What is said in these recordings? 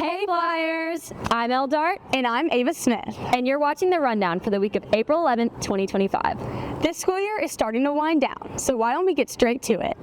Hey Flyers! I'm Elle Dart. And I'm Ava Smith. And you're watching the rundown for the week of April 11th, 2025. This school year is starting to wind down, so why don't we get straight to it?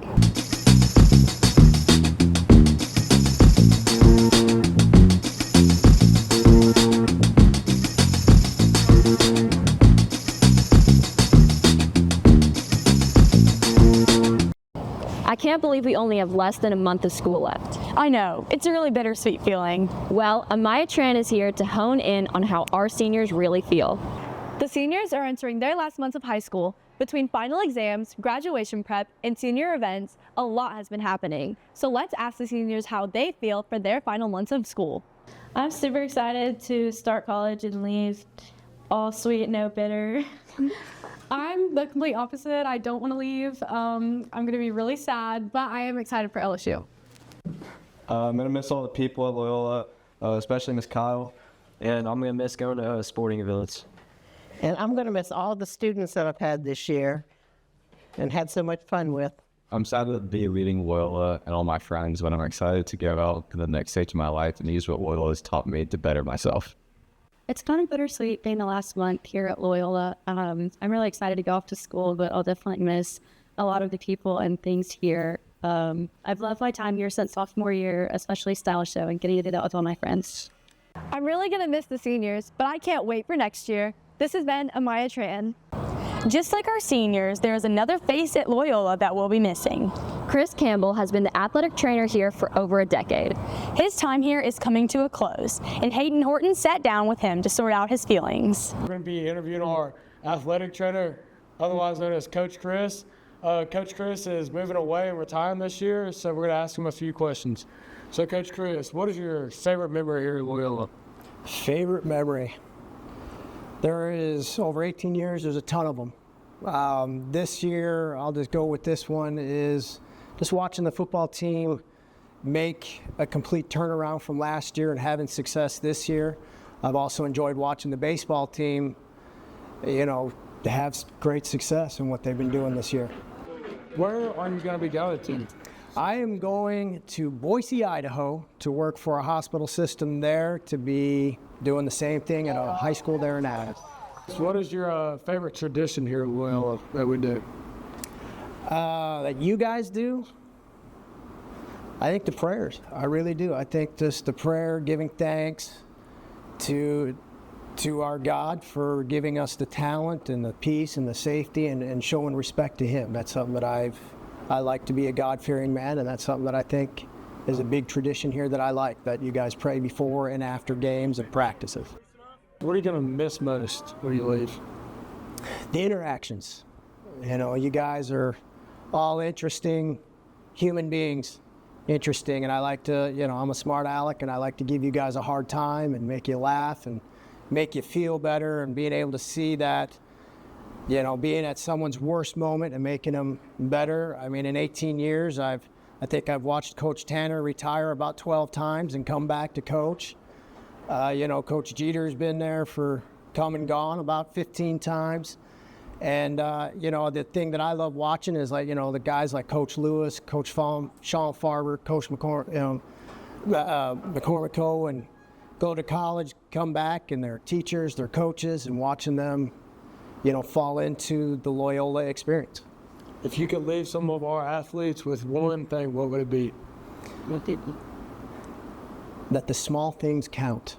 I can't believe we only have less than a month of school left. I know, it's a really bittersweet feeling. Well, Amaya Tran is here to hone in on how our seniors really feel. The seniors are entering their last months of high school. Between final exams, graduation prep, and senior events, a lot has been happening. So let's ask the seniors how they feel for their final months of school. I'm super excited to start college and leave all sweet, no bitter. I'm the complete opposite. I don't want to leave. I'm going to be really sad, but I am excited for LSU. I'm going to miss all the people at Loyola, especially Miss Kyle. And I'm going to miss going to sporting events. And I'm going to miss all the students that I've had this year and had so much fun with. I'm sad to be leaving Loyola and all my friends, but I'm excited to go out to the next stage of my life and use what Loyola has taught me to better myself. It's kind of bittersweet being the last month here at Loyola. I'm really excited to go off to school, but I'll definitely miss a lot of the people and things here. I've loved my time here since sophomore year, especially Style Show and getting to do that with all my friends. I'm really going to miss the seniors, but I can't wait for next year. This has been Amaya Tran. Just like our seniors, there is another face at Loyola that we'll be missing. Chris Campbell has been the athletic trainer here for over a decade. His time here is coming to a close, and Hayden Horton sat down with him to sort out his feelings. We're going to be interviewing our athletic trainer, otherwise known as Coach Chris. Coach Chris is moving away and retiring this year, so we're going to ask him a few questions. So, Coach Chris, what is your favorite memory here at Loyola? Favorite memory? There is, over 18 years, there's a ton of them. This year, I'll just go with this one, is just watching the football team make a complete turnaround from last year and having success this year. I've also enjoyed watching the baseball team, to have great success in what they've been doing this year. Where are you going to be going to? I am going to Boise, Idaho to work for a hospital system there, to be doing the same thing at a high school there in Adams. So what is your favorite tradition here at Loyola that we do? That you guys do? I think the prayers. I really do. I think just the prayer, giving thanks to our God for giving us the talent and the peace and the safety and showing respect to Him. That's something that I like to be a God-fearing man, and that's something that I think is a big tradition here that I like, that you guys pray before and after games and practices. What are you going to miss most when you leave? The interactions. You guys are all interesting human beings, and I like to, I'm a smart aleck, and I like to give you guys a hard time and make you laugh and make you feel better, and being able to see that, being at someone's worst moment and making them better. I mean, in 18 years, I think I've watched Coach Tanner retire about 12 times and come back to coach. Coach Jeter's been there for come and gone about 15 times. And, the thing that I love watching is the guys like Coach Lewis, Coach Sean Farber, Coach McCormick, and go to college, come back, and they're teachers, they're coaches, and watching them, fall into the Loyola experience. If you could leave some of our athletes with one thing, what would it be? That the small things count.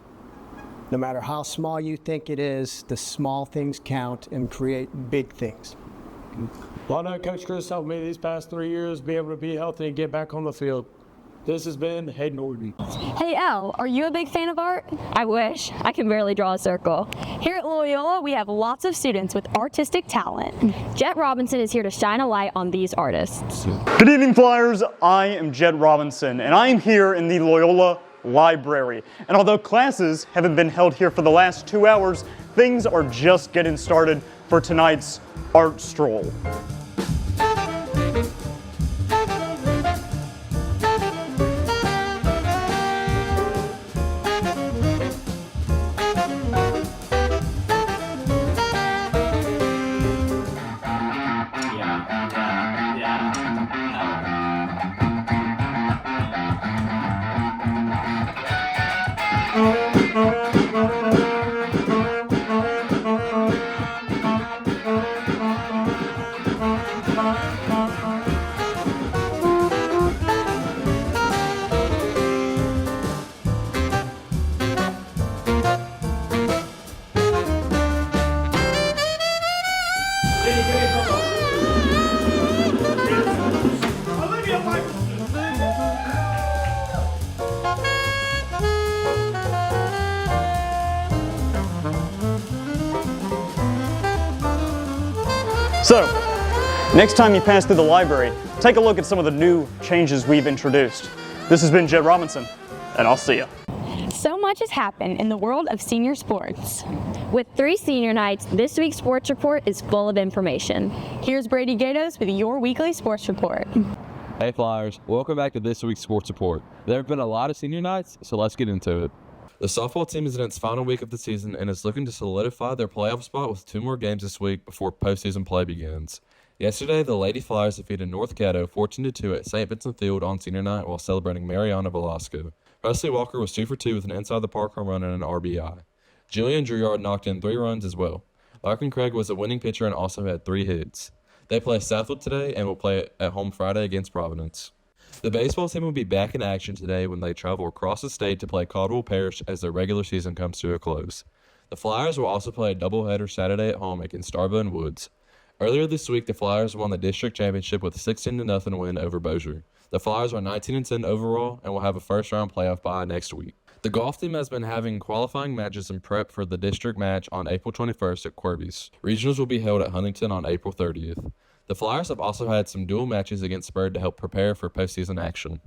No matter how small you think it is, the small things count and create big things. Well, I know Coach Chris helped me these past 3 years be able to be healthy and get back on the field. This has been Hayden Horton. Hey Elle, are you a big fan of art? I wish. I can barely draw a circle. Here at Loyola, we have lots of students with artistic talent. Jet Robinson is here to shine a light on these artists. Good evening, Flyers. I am Jet Robinson, and I am here in the Loyola Library. And although classes haven't been held here for the last 2 hours, things are just getting started for tonight's art stroll. So, next time you pass through the library, take a look at some of the new changes we've introduced. This has been Jed Robinson, and I'll see you. So much has happened in the world of senior sports. With 3 senior nights, this week's sports report is full of information. Here's Brady Gatos with your weekly sports report. Hey Flyers, welcome back to this week's sports report. There have been a lot of senior nights, so let's get into it. The softball team is in its final week of the season and is looking to solidify their playoff spot with 2 more games this week before postseason play begins. Yesterday, the Lady Flyers defeated North Caddo 14-2 at St. Vincent Field on senior night while celebrating Mariana Velasco. Presley Walker was 2 for 2 with an inside the park home run and an RBI. Julian Drouillard knocked in 3 runs as well. Larkin Craig was a winning pitcher and also had 3 hits. They play Southwood today and will play at home Friday against Providence. The baseball team will be back in action today when they travel across the state to play Caldwell Parish as their regular season comes to a close. The Flyers will also play a doubleheader Saturday at home against Starbo and Woods. Earlier this week, the Flyers won the district championship with a 16-0 win over Bossier. The Flyers are 19-10 overall and will have a first-round playoff bye next week. The golf team has been having qualifying matches in prep for the district match on April 21st at Quirby's. Regionals will be held at Huntington on April 30th. The Flyers have also had some dual matches against Spurd to help prepare for postseason action.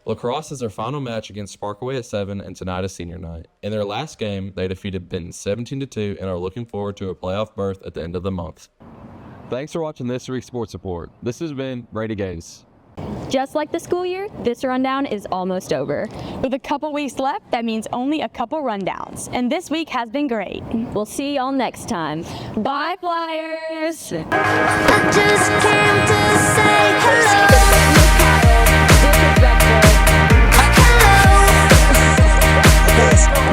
Lacrosse is their final match against Sparkaway at 7 and tonight is senior night. In their last game, they defeated Benton 17-2 and are looking forward to a playoff berth at the end of the month. Thanks for watching this week's sports report. This has been Brady Gates. Just like the school year, this rundown is almost over. With a couple weeks left, that means only a couple rundowns. And this week has been great. We'll see y'all next time. Bye, Flyers! I just came to say hello.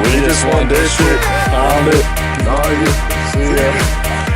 We just want district. Found it. See ya.